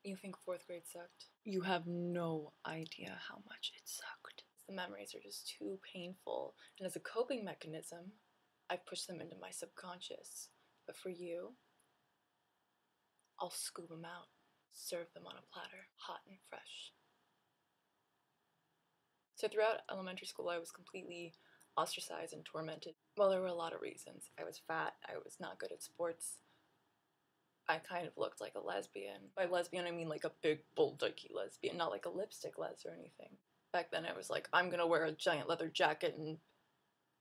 You think 4th grade sucked? You have no idea how much it sucked. The memories are just too painful, and as a coping mechanism, I've pushed them into my subconscious. But for you, I'll scoop them out, serve them on a platter, hot and fresh. So throughout elementary school, I was completely ostracized and tormented. Well, there were a lot of reasons. I was fat, I was not good at sports, I kind of looked like a lesbian. By lesbian, I mean like a big, bulldoggy lesbian, not like a lipstick les or anything. Back then, I was like, I'm gonna wear a giant leather jacket and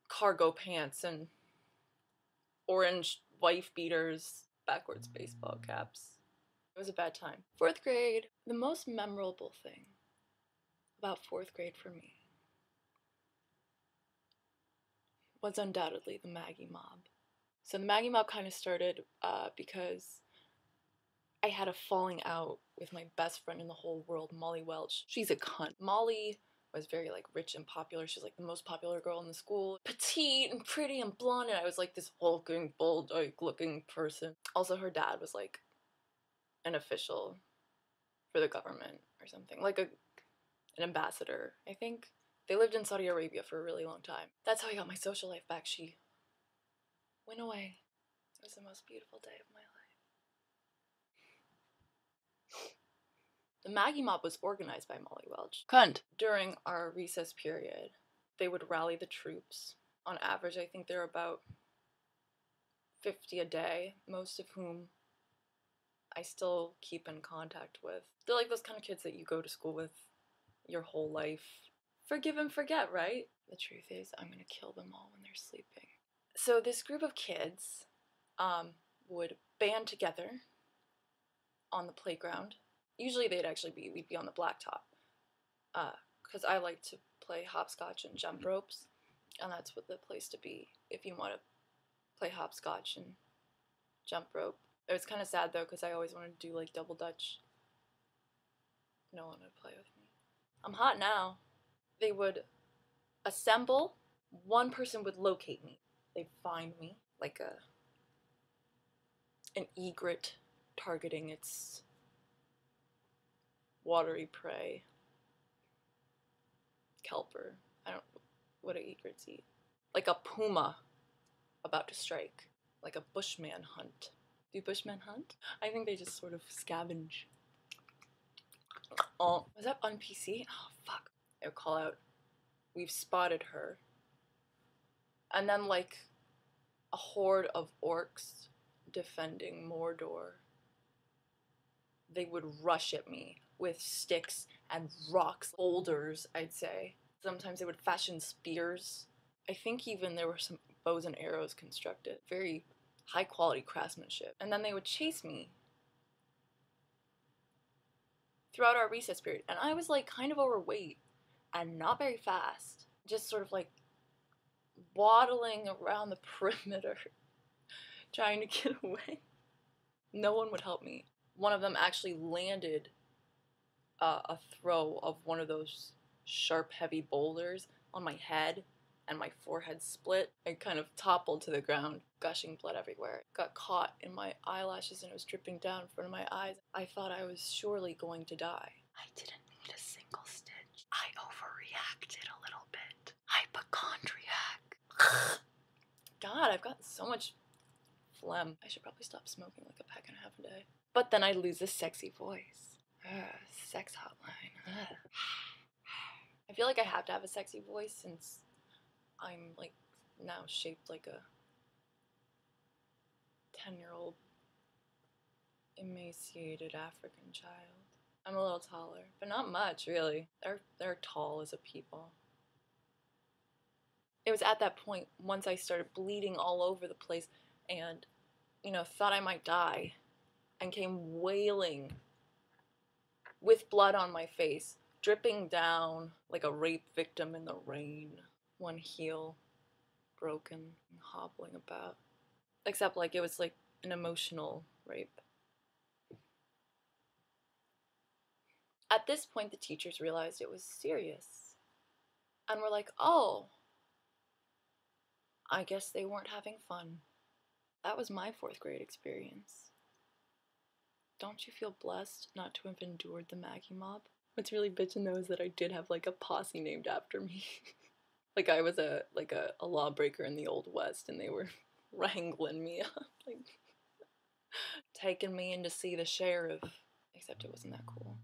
cargo pants and orange wife beaters, backwards baseball caps. It was a bad time. 4th grade, the most memorable thing about 4th grade for me was undoubtedly the Maggie mob. So the Maggie mob kind of started because I had a falling out with my best friend in the whole world, Molly Welch. She's a cunt. Molly was very like rich and popular. She's like the most popular girl in the school. Petite and pretty and blonde, and I was like this hulking, bulldog looking person. Also, her dad was like an official for the government or something, like an ambassador, I think. They lived in Saudi Arabia for a really long time. That's how I got my social life back. She went away. It was the most beautiful day of my life. The Maggie mob was organized by Molly Welch. Cunt. During our recess period, they would rally the troops. On average, I think there were about 50 a day, most of whom I still keep in contact with. They're like those kind of kids that you go to school with your whole life. Forgive and forget, right? The truth is, I'm gonna kill them all when they're sleeping. So this group of kids would band together on the playground. Usually we'd be on the blacktop, because I like to play hopscotch and jump ropes, and that's what the place to be if you want to play hopscotch and jump rope. It was kind of sad though, because I always wanted to do like double dutch. No one would play with me. I'm hot now. They would assemble. One person would locate me. They'd find me like an egret targeting its watery prey. Kelper. I don't know what do egrets eat. Like a puma about to strike. Like a bushman hunt. Do bushmen hunt? I think they just sort of scavenge. Oh, was that on PC? Oh, fuck. They would call out, "We've spotted her." And then, like, a horde of orcs defending Mordor, they would rush at me with sticks and rocks, boulders, I'd say. Sometimes they would fashion spears. I think even there were some bows and arrows constructed. Very high quality craftsmanship. And then they would chase me throughout our recess period. And I was like kind of overweight and not very fast. Just sort of like waddling around the perimeter trying to get away. No one would help me. One of them actually landed a throw of one of those sharp, heavy boulders on my head, and my forehead split. I kind of toppled to the ground, gushing blood everywhere. Got caught in my eyelashes and it was dripping down in front of my eyes. I thought I was surely going to die. I didn't need a single stitch. I overreacted a little bit. Hypochondriac. God, I've got so much phlegm. I should probably stop smoking like a pack and a half a day. But then I'd lose a sexy voice. Sex hotline. I feel like I have to have a sexy voice since I'm like now shaped like a 10-year-old emaciated African child. I'm a little taller, but not much really. They're tall as a people. It was at that point, once I started bleeding all over the place and, thought I might die, and came wailing with blood on my face, dripping down like a rape victim in the rain. One heel broken and hobbling about. Except like it was like an emotional rape. At this point, the teachers realized it was serious. And were like, oh, I guess they weren't having fun. That was my 4th grade experience. don't you feel blessed not to have endured the Maggie mob? What's really bitchin' though is that I did have like a posse named after me. Like I was a lawbreaker in the Old West, and they were wrangling me up, like taking me in to see the sheriff. Except it wasn't that cool.